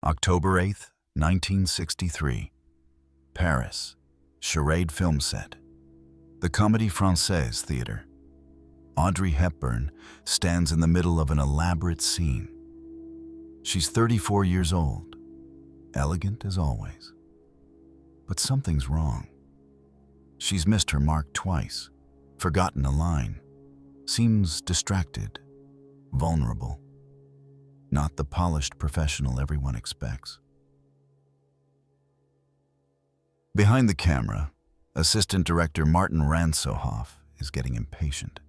October 8th, 1963. Paris, Charade film set. The Comédie Française Theater. Audrey Hepburn stands in the middle of an elaborate scene. She's 34 years old, elegant as always. But something's wrong. She's missed her mark twice, forgotten a line, seems distracted, vulnerable. Not the polished professional everyone expects. Behind the camera, assistant director Martin Ransohoff is getting impatient.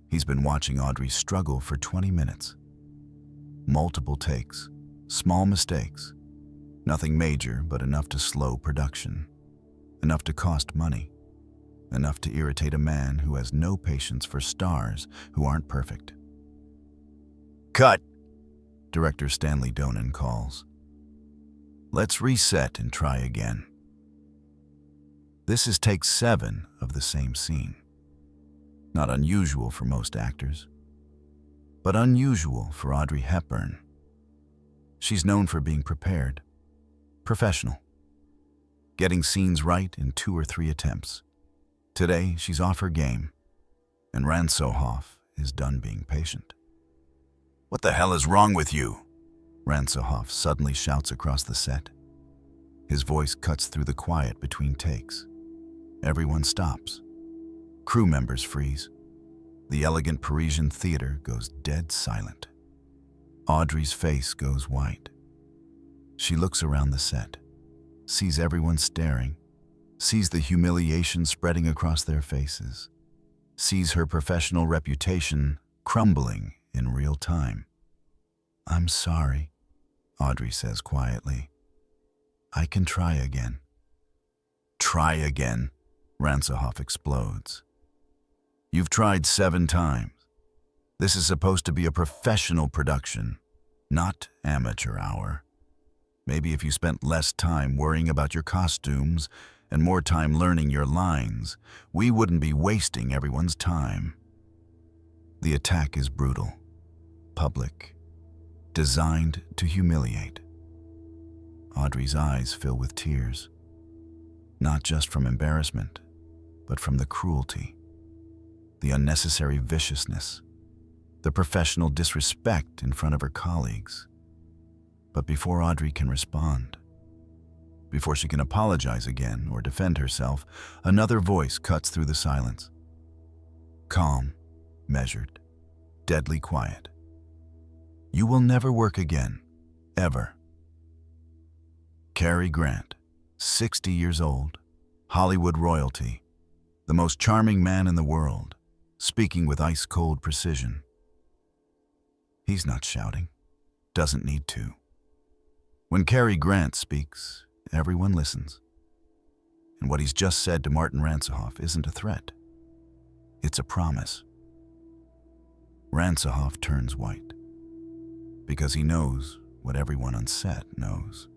He's been watching Audrey struggle for 20 minutes. Multiple takes, small mistakes, nothing major but enough to slow production, enough to cost money, enough to irritate a man who has no patience for stars who aren't perfect. "Cut!" Director Stanley Donen calls. "Let's reset and try again." This is take 7 of the same scene. Not unusual for most actors, but unusual for Audrey Hepburn. She's known for being prepared, professional, getting scenes right in 2 or 3 attempts. Today, she's off her game, and Ransohoff is done being patient. "What the hell is wrong with you?" Ransohoff suddenly shouts across the set. His voice cuts through the quiet between takes. Everyone stops. Crew members freeze. The elegant Parisian theater goes dead silent. Audrey's face goes white. She looks around the set, sees everyone staring, sees the humiliation spreading across their faces, sees her professional reputation crumbling in real time. "I'm sorry," Audrey says quietly. "I can try again." "Try again," Ransohoff explodes. "You've tried 7 times. This is supposed to be a professional production, not amateur hour. Maybe if you spent less time worrying about your costumes and more time learning your lines, we wouldn't be wasting everyone's time." The attack is brutal, public, designed to humiliate. Audrey's eyes fill with tears, not just from embarrassment, but from the cruelty, the unnecessary viciousness, the professional disrespect in front of her colleagues. But before Audrey can respond, before she can apologize again or defend herself, another voice cuts through the silence. Calm, measured, deadly quiet. "You will never work again, ever." Cary Grant, 60 years old, Hollywood royalty, the most charming man in the world, speaking with ice-cold precision. He's not shouting, doesn't need to. When Cary Grant speaks, everyone listens. And what he's just said to Martin Ransohoff isn't a threat. It's a promise. Ransohoff turns white, because he knows what everyone on set knows.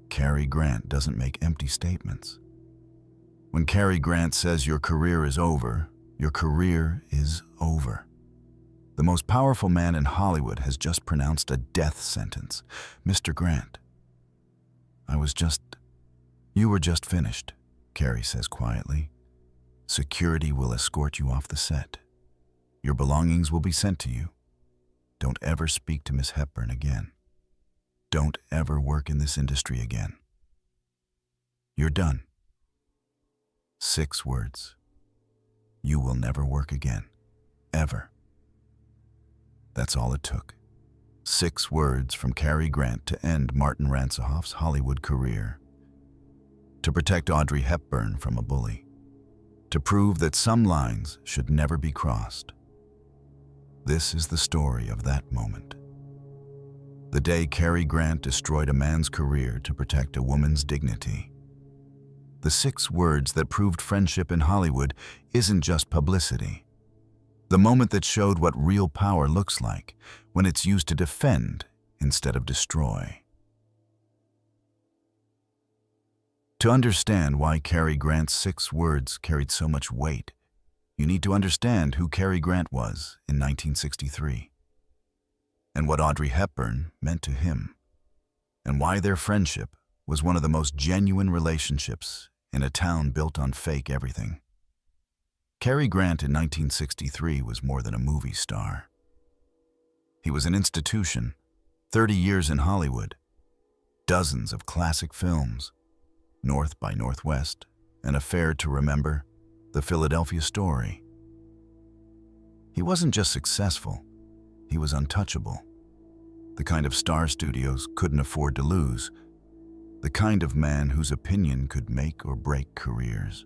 Cary Grant doesn't make empty statements. When Cary Grant says your career is over, your career is over. The most powerful man in Hollywood has just pronounced a death sentence. "Mr. Grant, you were just finished," Cary says quietly. "Security will escort you off the set. Your belongings will be sent to you. Don't ever speak to Miss Hepburn again. Don't ever work in this industry again. You're done." 6 words. You will never work again, ever. That's all it took. 6 words from Cary Grant to end Martin Ransohoff's Hollywood career. To protect Audrey Hepburn from a bully. To prove that some lines should never be crossed. This is the story of that moment. The day Cary Grant destroyed a man's career to protect a woman's dignity. The 6 words that proved friendship in Hollywood isn't just publicity. The moment that showed what real power looks like when it's used to defend instead of destroy. To understand why Cary Grant's 6 words carried so much weight, you need to understand who Cary Grant was in 1963. and what Audrey Hepburn meant to him, and why their friendship was one of the most genuine relationships in a town built on fake everything. Cary Grant in 1963 was more than a movie star. He was an institution, 30 years in Hollywood, dozens of classic films, North by Northwest, An Affair to Remember, The Philadelphia Story. He wasn't just successful, he was untouchable. The kind of star studios couldn't afford to lose, the kind of man whose opinion could make or break careers.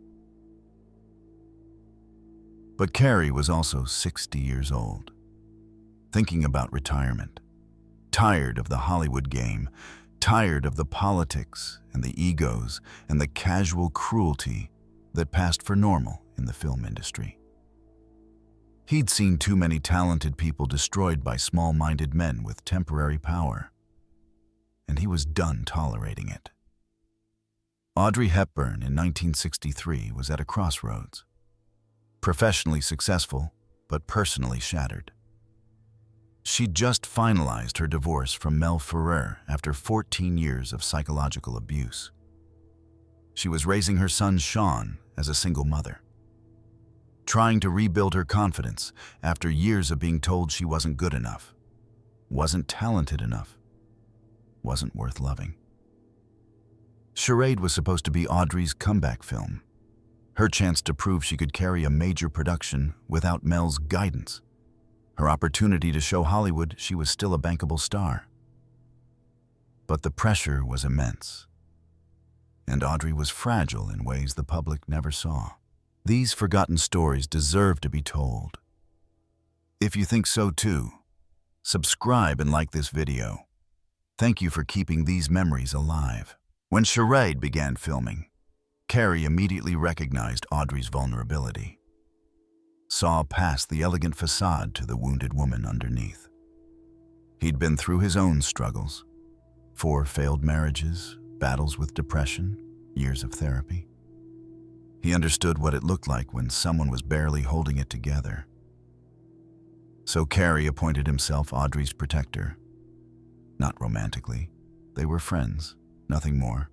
But Cary was also 60 years old, thinking about retirement, tired of the Hollywood game, tired of the politics and the egos and the casual cruelty that passed for normal in the film industry. He'd seen too many talented people destroyed by small-minded men with temporary power, and he was done tolerating it. Audrey Hepburn in 1963 was at a crossroads, professionally successful, but personally shattered. She'd just finalized her divorce from Mel Ferrer after 14 years of psychological abuse. She was raising her son Sean as a single mother, trying to rebuild her confidence after years of being told she wasn't good enough, wasn't talented enough, wasn't worth loving. Charade was supposed to be Audrey's comeback film, her chance to prove she could carry a major production without Mel's guidance, her opportunity to show Hollywood she was still a bankable star. But the pressure was immense, and Audrey was fragile in ways the public never saw. These forgotten stories deserve to be told. If you think so too, subscribe and like this video. Thank you for keeping these memories alive. When Charade began filming, Cary immediately recognized Audrey's vulnerability, saw past the elegant facade to the wounded woman underneath. He'd been through his own struggles, 4 failed marriages, battles with depression, years of therapy. He understood what it looked like when someone was barely holding it together. So Cary appointed himself Audrey's protector. Not romantically, they were friends, nothing more.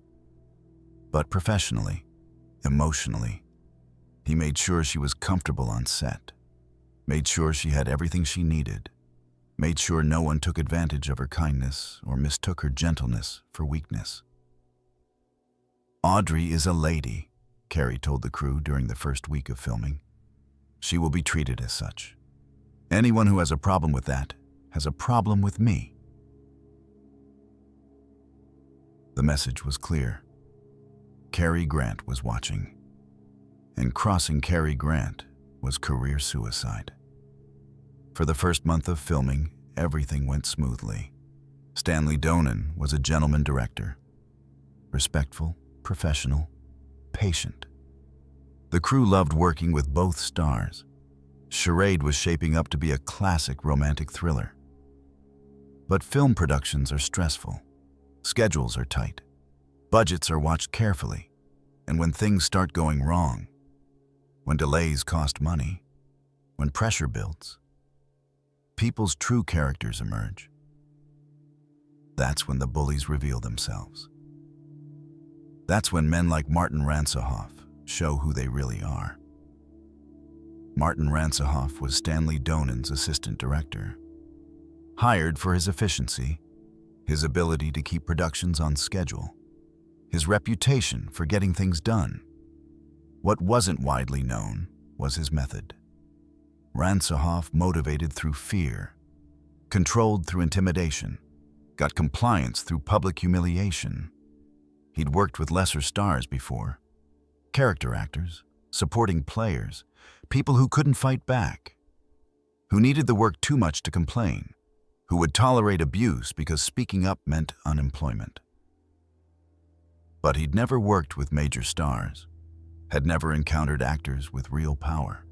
But professionally, emotionally, he made sure she was comfortable on set, made sure she had everything she needed, made sure no one took advantage of her kindness or mistook her gentleness for weakness. Audrey is a lady, Cary told the crew during the first week of filming. She will be treated as such. Anyone who has a problem with that has a problem with me. The message was clear. Cary Grant was watching, and crossing Cary Grant was career suicide. For the first month of filming, everything went smoothly. Stanley Donen was a gentleman director, respectful, professional, patient. The crew loved working with both stars. Charade was shaping up to be a classic romantic thriller. But film productions are stressful. Schedules are tight. Budgets are watched carefully. And when things start going wrong, when delays cost money, when pressure builds, people's true characters emerge. That's when the bullies reveal themselves. That's when men like Martin Ransohoff show who they really are. Martin Ransohoff was Stanley Donen's assistant director, hired for his efficiency, his ability to keep productions on schedule, his reputation for getting things done. What wasn't widely known was his method. Ransohoff motivated through fear, controlled through intimidation, got compliance through public humiliation. He'd worked with lesser stars before, character actors, supporting players, people who couldn't fight back, who needed the work too much to complain, who would tolerate abuse because speaking up meant unemployment. But he'd never worked with major stars, had never encountered actors with real power,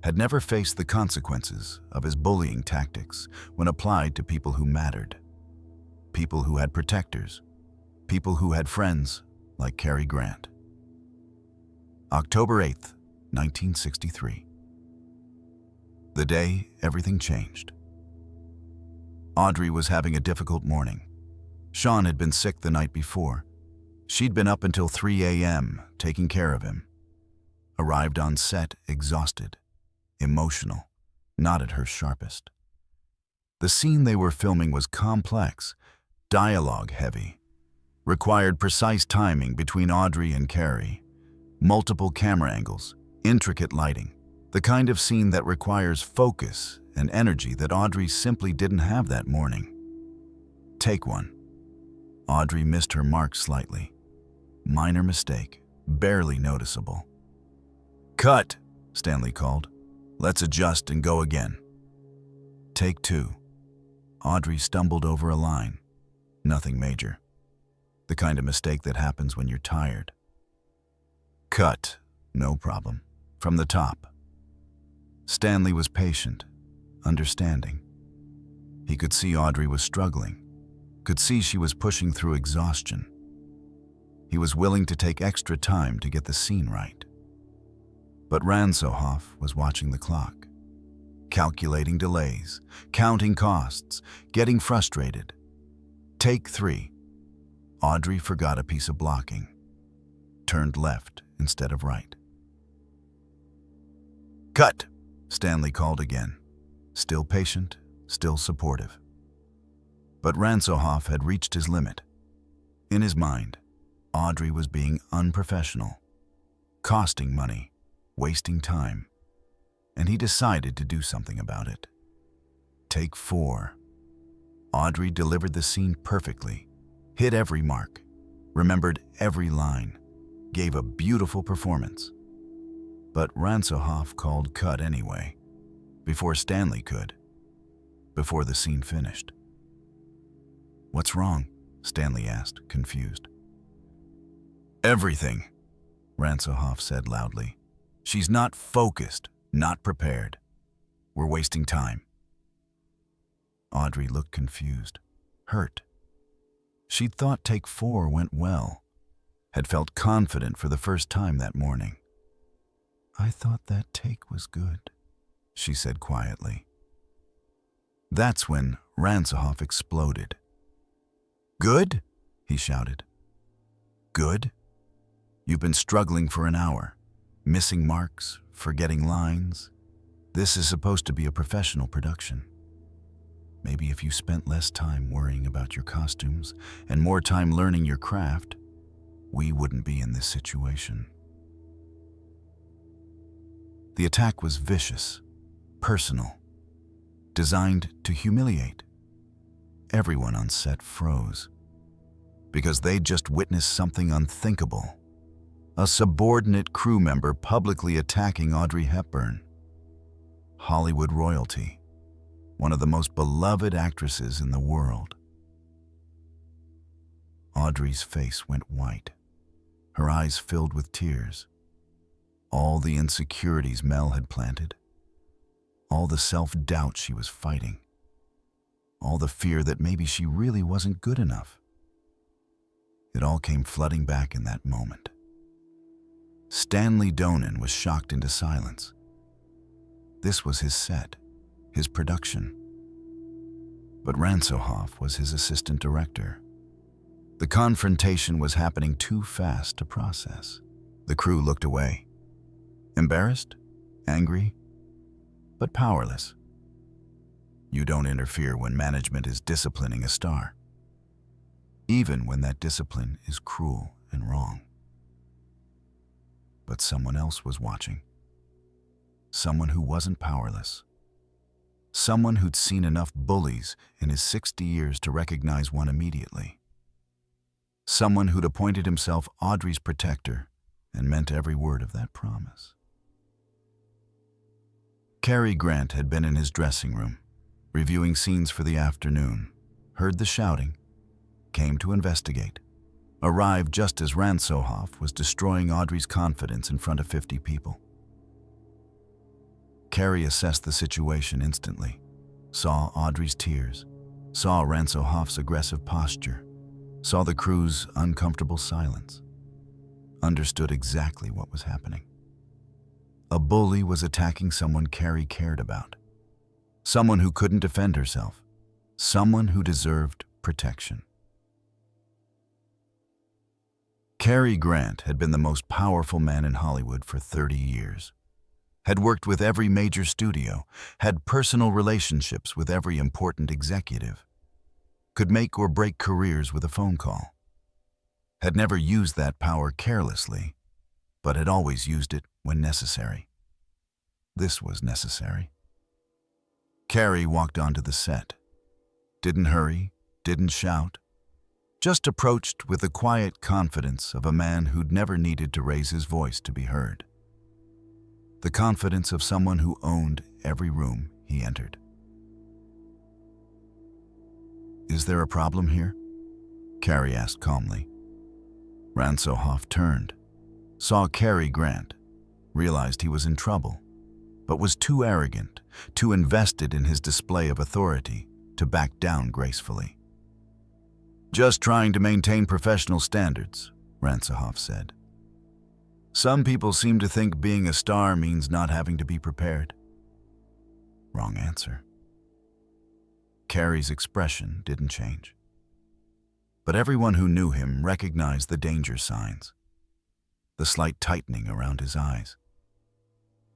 had never faced the consequences of his bullying tactics when applied to people who mattered, people who had protectors, people who had friends like Cary Grant. October 8th, 1963. The day everything changed. Audrey was having a difficult morning. Sean had been sick the night before. She'd been up until 3 a.m. taking care of him. Arrived on set exhausted, emotional, not at her sharpest. The scene they were filming was complex, dialogue-heavy, required precise timing between Audrey and Cary, multiple camera angles, intricate lighting, the kind of scene that requires focus and energy that Audrey simply didn't have that morning. Take one. Audrey missed her mark slightly. Minor mistake, barely noticeable. "Cut," Stanley called. "Let's adjust and go again." Take two. Audrey stumbled over a line. Nothing major. The kind of mistake that happens when you're tired. Cut. No problem. From the top. Stanley was patient, understanding. He could see Audrey was struggling, could see she was pushing through exhaustion. He was willing to take extra time to get the scene right. But Ransohoff was watching the clock, calculating delays, counting costs, getting frustrated. Take three. Audrey forgot a piece of blocking, turned left instead of right. "Cut," Stanley called again, still patient, still supportive. But Ransohoff had reached his limit. In his mind, Audrey was being unprofessional, costing money, wasting time, and he decided to do something about it. Take four. Audrey delivered the scene perfectly, hit every mark, remembered every line, gave a beautiful performance. But Ransohoff called cut anyway, before Stanley could, before the scene finished. "What's wrong?" Stanley asked, confused. "Everything," Ransohoff said loudly. "She's not focused, not prepared. We're wasting time." Audrey looked confused, hurt. She'd thought take four went well, had felt confident for the first time that morning. "I thought that take was good," she said quietly. That's when Ransohoff exploded. "Good?" he shouted. "Good? You've been struggling for an hour, missing marks, forgetting lines. This is supposed to be a professional production. Maybe if you spent less time worrying about your costumes and more time learning your craft, we wouldn't be in this situation." The attack was vicious, personal, designed to humiliate. Everyone on set froze, because they'd just witnessed something unthinkable. A subordinate crew member publicly attacking Audrey Hepburn, Hollywood royalty, one of the most beloved actresses in the world. Audrey's face went white, her eyes filled with tears. All the insecurities Mel had planted, all the self-doubt she was fighting, all the fear that maybe she really wasn't good enough. It all came flooding back in that moment. Stanley Donen was shocked into silence. This was his set, his production. But Ransohoff was his assistant director. The confrontation was happening too fast to process. The crew looked away. Embarrassed, angry, but powerless. You don't interfere when management is disciplining a star, even when that discipline is cruel and wrong. But someone else was watching. Someone who wasn't powerless. Someone who'd seen enough bullies in his 60 years to recognize one immediately. Someone who'd appointed himself Audrey's protector and meant every word of that promise. Cary Grant had been in his dressing room, reviewing scenes for the afternoon, heard the shouting, came to investigate, arrived just as Ransohoff was destroying Audrey's confidence in front of 50 people. Cary assessed the situation instantly, saw Audrey's tears, saw Ransohoff's aggressive posture, saw the crew's uncomfortable silence, understood exactly what was happening. A bully was attacking someone Cary cared about, someone who couldn't defend herself, someone who deserved protection. Cary Grant had been the most powerful man in Hollywood for 30 years, had worked with every major studio, had personal relationships with every important executive, could make or break careers with a phone call, had never used that power carelessly, but had always used it when necessary. This was necessary. Cary walked onto the set. Didn't hurry, didn't shout, just approached with the quiet confidence of a man who'd never needed to raise his voice to be heard. The confidence of someone who owned every room he entered. "Is there a problem here?" Cary asked calmly. Ransohoff turned, saw Cary Grant, realized he was in trouble, but was too arrogant, too invested in his display of authority to back down gracefully. "Just trying to maintain professional standards," Ransohoff said. "Some people seem to think being a star means not having to be prepared." Wrong answer. Cary's expression didn't change. But everyone who knew him recognized the danger signs. The slight tightening around his eyes.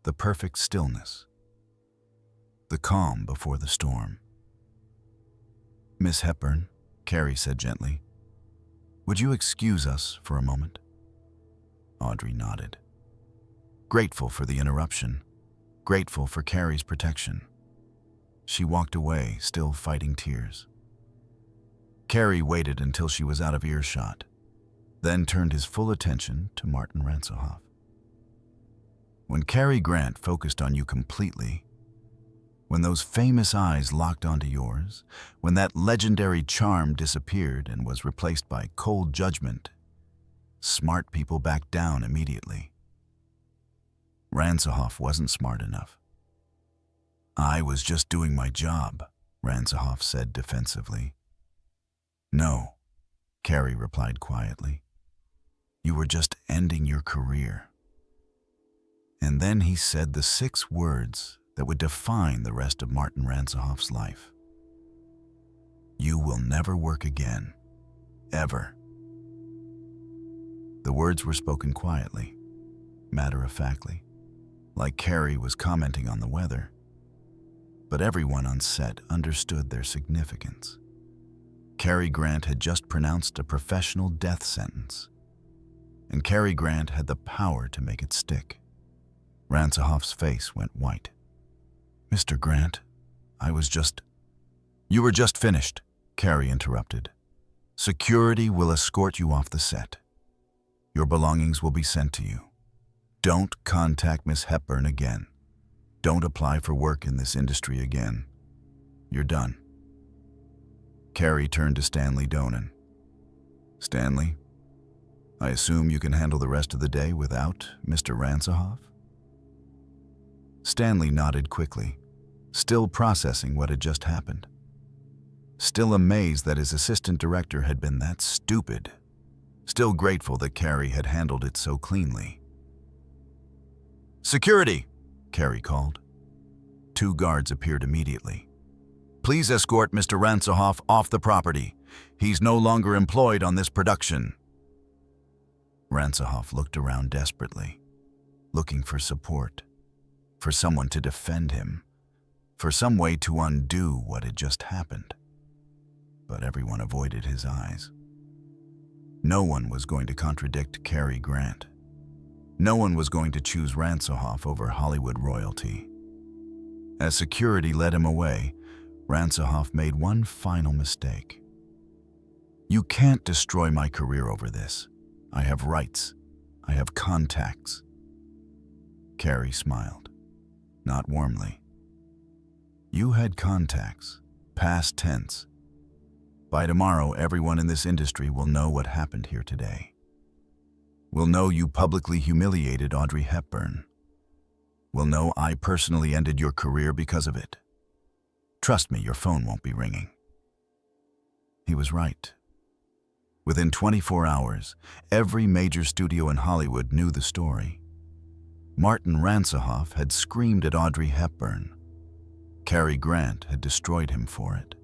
The perfect stillness. The calm before the storm. "Miss Hepburn," Cary said gently, "would you excuse us for a moment?" Audrey nodded. Grateful for the interruption, grateful for Cary's protection. She walked away, still fighting tears. Cary waited until she was out of earshot, then turned his full attention to Martin Ransohoff. When Cary Grant focused on you completely, when those famous eyes locked onto yours, when that legendary charm disappeared and was replaced by cold judgment, smart people backed down immediately. Ransohoff wasn't smart enough. "I was just doing my job," Ransohoff said defensively. "No," Cary replied quietly. "You were just ending your career." And then he said the 6 words that would define the rest of Martin Ransohoff's life. "You will never work again. Ever." The words were spoken quietly, matter-of-factly, like Cary was commenting on the weather. But everyone on set understood their significance. Cary Grant had just pronounced a professional death sentence, and Cary Grant had the power to make it stick. Ransohoff's face went white. "Mr. Grant, You were just finished," Cary interrupted. "Security will escort you off the set. Your belongings will be sent to you. Don't contact Miss Hepburn again. Don't apply for work in this industry again. You're done." Cary turned to Stanley Donen. "Stanley, I assume you can handle the rest of the day without Mr. Ransohoff?" Stanley nodded quickly, still processing what had just happened. Still amazed that his assistant director had been that stupid. Still grateful that Cary had handled it so cleanly. "Security!" Cary called. 2 guards appeared immediately. "Please escort Mr. Ransohoff off the property. He's no longer employed on this production." Ransohoff looked around desperately, looking for support, for someone to defend him, for some way to undo what had just happened. But everyone avoided his eyes. No one was going to contradict Cary Grant. No one was going to choose Ransohoff over Hollywood royalty. As security led him away, Ransohoff made one final mistake. "You can't destroy my career over this. I have rights. I have contacts." Cary smiled, not warmly. "You had contacts, past tense. By tomorrow, everyone in this industry will know what happened here today. Will know you publicly humiliated Audrey Hepburn. Will know I personally ended your career because of it. Trust me, your phone won't be ringing." He was right. Within 24 hours, every major studio in Hollywood knew the story. Martin Ransohoff had screamed at Audrey Hepburn. Cary Grant had destroyed him for it.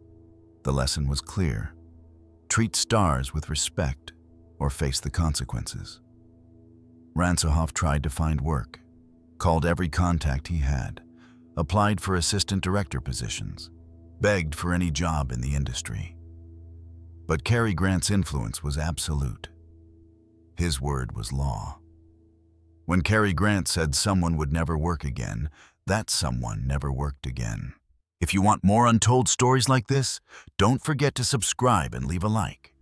The lesson was clear. Treat stars with respect or face the consequences. Ransohoff tried to find work, called every contact he had, applied for assistant director positions, begged for any job in the industry. But Cary Grant's influence was absolute. His word was law. When Cary Grant said someone would never work again, that someone never worked again. If you want more untold stories like this, don't forget to subscribe and leave a like.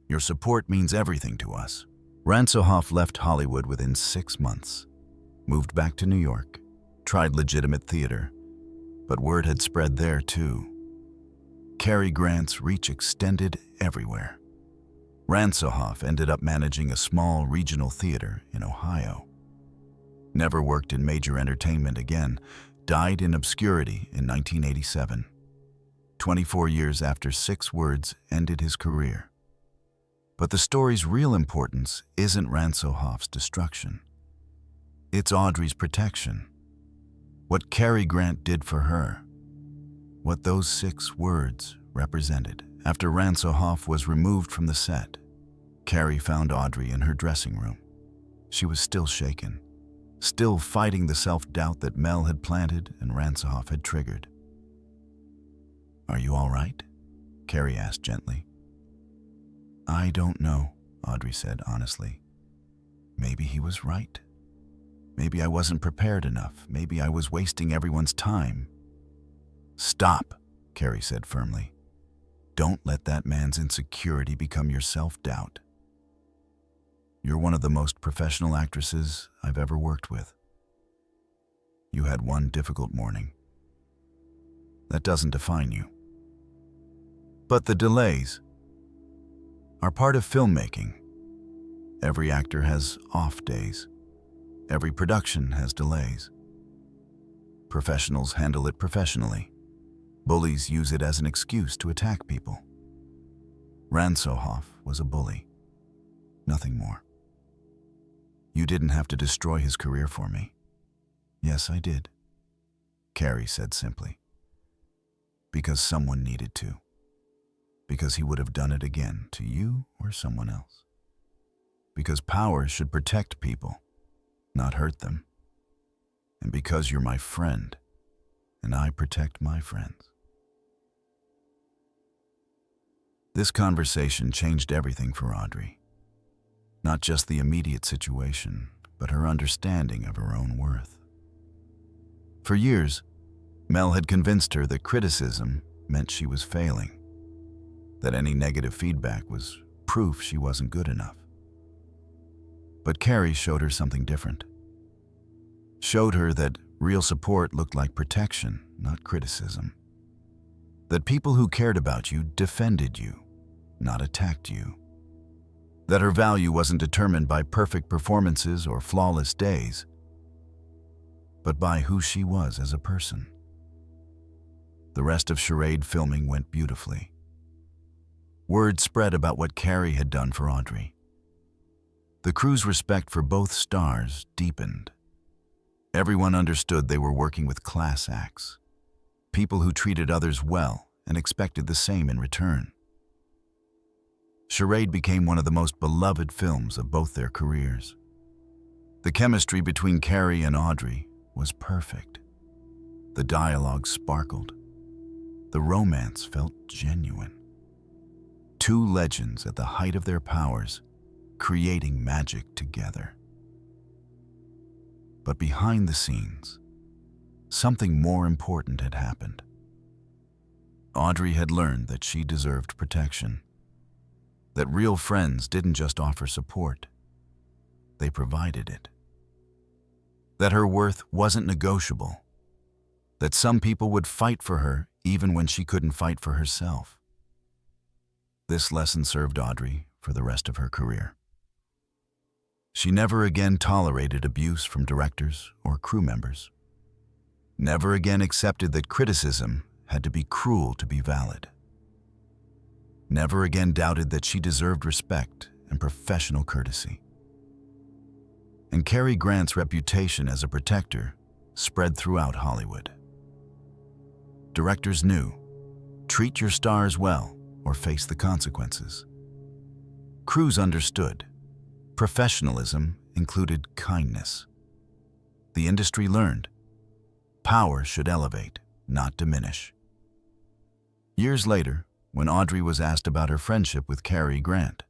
Your support means everything to us. Ransohoff left Hollywood within 6 months, moved back to New York, tried legitimate theater, but word had spread there too. Cary Grant's reach extended everywhere. Ransohoff ended up managing a small regional theater in Ohio. Never worked in major entertainment again, died in obscurity in 1987. 24 years after 6 words ended his career. But the story's real importance isn't Ransohoff's destruction. It's Audrey's protection. What Cary Grant did for her. What those 6 words represented. After Ransohoff was removed from the set, Cary found Audrey in her dressing room. She was still shaken, still fighting the self-doubt that Mel had planted and Ransohoff had triggered. "Are you all right?" Cary asked gently. "I don't know," Audrey said honestly. "Maybe he was right. Maybe I wasn't prepared enough. Maybe I was wasting everyone's time." "Stop," Cary said firmly. "Don't let that man's insecurity become your self-doubt. You're one of the most professional actresses I've ever worked with. You had one difficult morning. That doesn't define you. But the delays are part of filmmaking. Every actor has off days. Every production has delays. Professionals handle it professionally. Bullies use it as an excuse to attack people. Ransohoff was a bully. Nothing more. You didn't have to destroy his career for me." "Yes, I did," Cary said simply. "Because someone needed to. Because he would have done it again to you or someone else. Because power should protect people, not hurt them. And because you're my friend, and I protect my friends." This conversation changed everything for Audrey. Not just the immediate situation, but her understanding of her own worth. For years, Mel had convinced her that criticism meant she was failing, that any negative feedback was proof she wasn't good enough. But Cary showed her something different. Showed her that real support looked like protection, not criticism. That people who cared about you defended you, not attacked you. That her value wasn't determined by perfect performances or flawless days, but by who she was as a person. The rest of Charade filming went beautifully. Word spread about what Cary had done for Audrey. The crew's respect for both stars deepened. Everyone understood they were working with class acts, people who treated others well and expected the same in return. Charade became one of the most beloved films of both their careers. The chemistry between Cary and Audrey was perfect. The dialogue sparkled. The romance felt genuine. 2 legends at the height of their powers, creating magic together. But behind the scenes, something more important had happened. Audrey had learned that she deserved protection. That real friends didn't just offer support, they provided it. That her worth wasn't negotiable. That some people would fight for her even when she couldn't fight for herself. This lesson served Audrey for the rest of her career. She never again tolerated abuse from directors or crew members. Never again accepted that criticism had to be cruel to be valid. Never again doubted that she deserved respect and professional courtesy. And Cary Grant's reputation as a protector spread throughout Hollywood. Directors knew Treat your stars well or face the consequences. Crews understood. Professionalism included kindness. The industry learned. Power should elevate, not diminish. Years later, when Audrey was asked about her friendship with Cary Grant,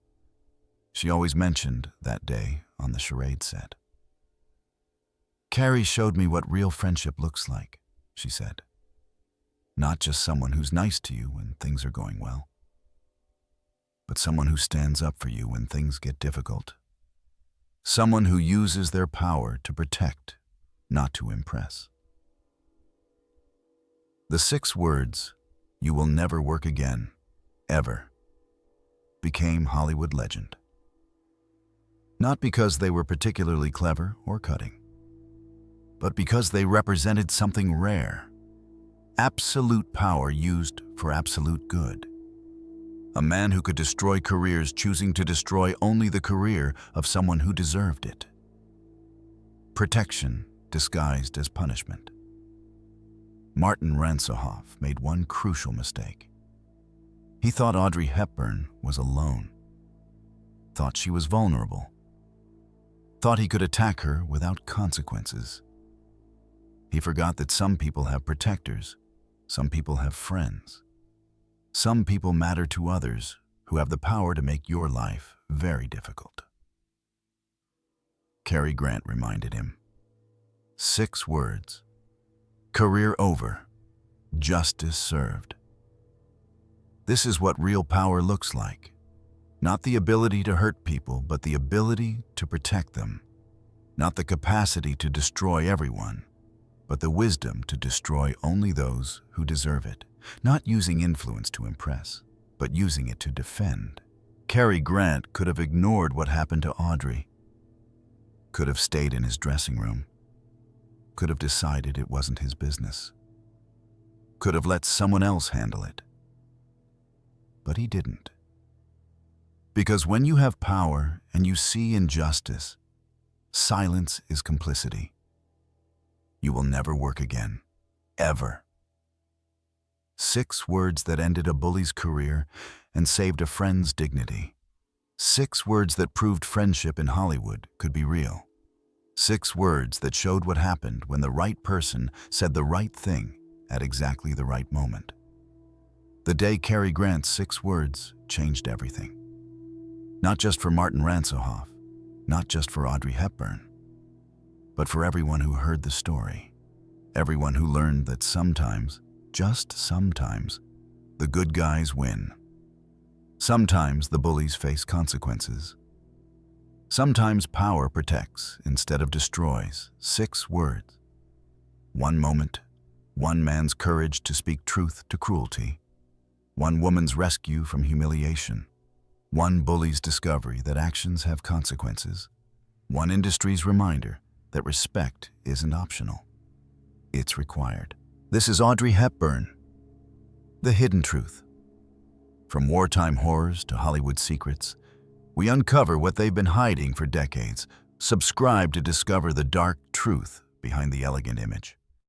she always mentioned that day on the Charade set. "Cary showed me what real friendship looks like," she said. "Not just someone who's nice to you when things are going well, but someone who stands up for you when things get difficult. Someone who uses their power to protect, not to impress." The 6 words, "You will never work again, ever," became Hollywood legend. Not because they were particularly clever or cutting, but because they represented something rare: absolute power used for absolute good. A man who could destroy careers, choosing to destroy only the career of someone who deserved it. Protection disguised as punishment. Martin Ransohoff made one crucial mistake. He thought Audrey Hepburn was alone, thought she was vulnerable, thought he could attack her without consequences. He forgot that some people have protectors, some people have friends. Some people matter to others who have the power to make your life very difficult. Cary Grant reminded him. 6 words. Career over. Justice served. This is what real power looks like. Not the ability to hurt people, but the ability to protect them. Not the capacity to destroy everyone, but the wisdom to destroy only those who deserve it. Not using influence to impress, but using it to defend. Cary Grant could have ignored what happened to Audrey, could have stayed in his dressing room, could have decided it wasn't his business, could have let someone else handle it. But he didn't. Because when you have power and you see injustice, silence is complicity. You will never work again, ever. 6 words that ended a bully's career and saved a friend's dignity. 6 words that proved friendship in Hollywood could be real. 6 words that showed what happened when the right person said the right thing at exactly the right moment. The day Cary Grant's 6 words changed everything. Not just for Martin Ransohoff, not just for Audrey Hepburn, but for everyone who heard the story. Everyone who learned that sometimes, just sometimes, the good guys win. Sometimes the bullies face consequences. Sometimes power protects instead of destroys. 6 words. 1 moment, 1 man's courage to speak truth to cruelty. 1 woman's rescue from humiliation. 1 bully's discovery that actions have consequences. 1 industry's reminder that respect isn't optional. It's required. This is Audrey Hepburn. The Hidden Truth. From wartime horrors to Hollywood secrets, we uncover what they've been hiding for decades. Subscribe to discover the dark truth behind the elegant image.